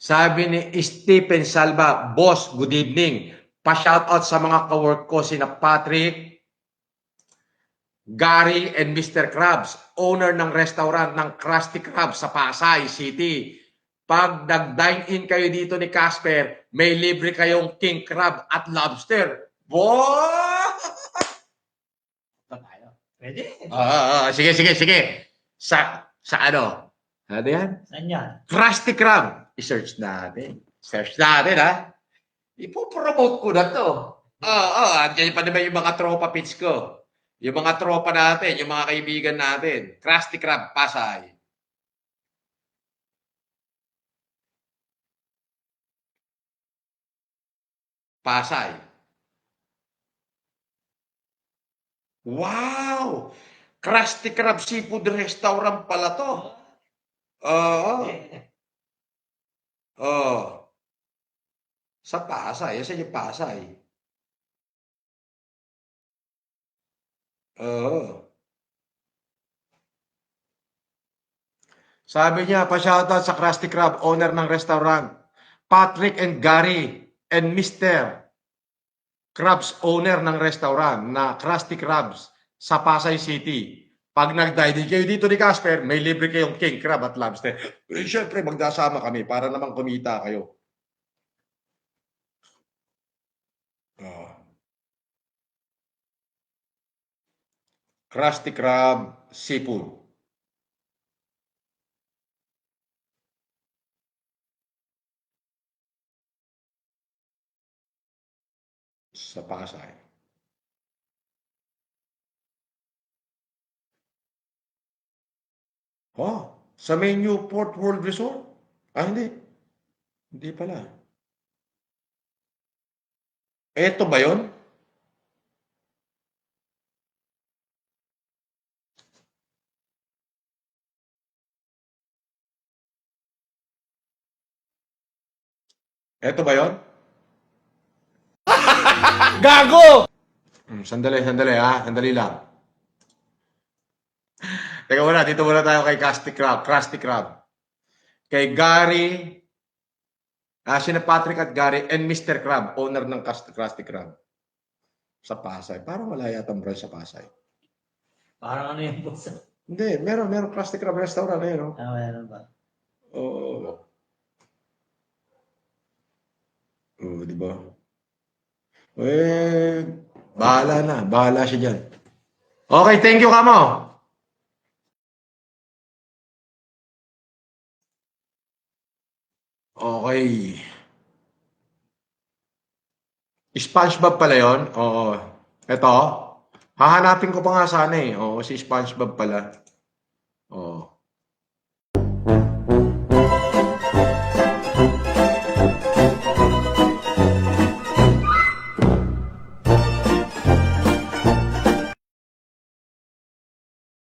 Sabi ni Stephen Salva, Boss, good evening. Pa-shoutout sa mga kawork ko sina Patrick, Gary, and Mr. Krabs, owner ng restaurant ng Krusty Krab sa Pasay City. Pag nag-dine-in kayo dito ni Casper, may libre kayong king crab at lobster. Boss! Pwede. Sige. Sa ano? Ano yan? Saan yan? Krusty Krab. I-search natin. Search natin, ha? Ipopromote ko na to. Andiyan pa naman yung mga tropa pits ko. Yung mga tropa natin, yung mga kaibigan natin. Krusty Krab, Pasay. Pasay. Wow! Krusty Krab Seafood Restaurant pala to. Oo. Sa Pasay. Saan yung Pasay? Oo. Sabi niya, pa-shoutout sa Krusty Krab, owner ng restaurant. Patrick and Gary and Mr. Krabs, owner ng restaurant na Krusty Krabs sa Pasay City. Pag nag-dine kayo dito ni Casper, may libre kayong king crab at lobster. Siyempre, magdasama kami para naman kumita kayo. Krusty Krab Seafood. Sa Pasay. Sa may Newport World Resort? Hindi. Hindi pala. Eto ba yun? Eto ba yun? Gago! Sandali ha. Sandali lang. Teka muna, dito muna tayo kay Krusty Krab. Kay Gary, sina Patrick at Gary, and Mr. Krab, owner ng Krusty Krab. Sa Pasay. Parang wala yata branch sa Pasay. Parang ano yung boss? Hindi, meron Krusty Krab restaurant na yun, no? Meron ba? Oo. Oo, di ba? Bahala siya dyan. Okay, thank you, Kamo. Okay. SpongeBob pala yun? Oo. Ito. Hahanapin ko pa nga sana eh. Oo, si SpongeBob pala. Oo.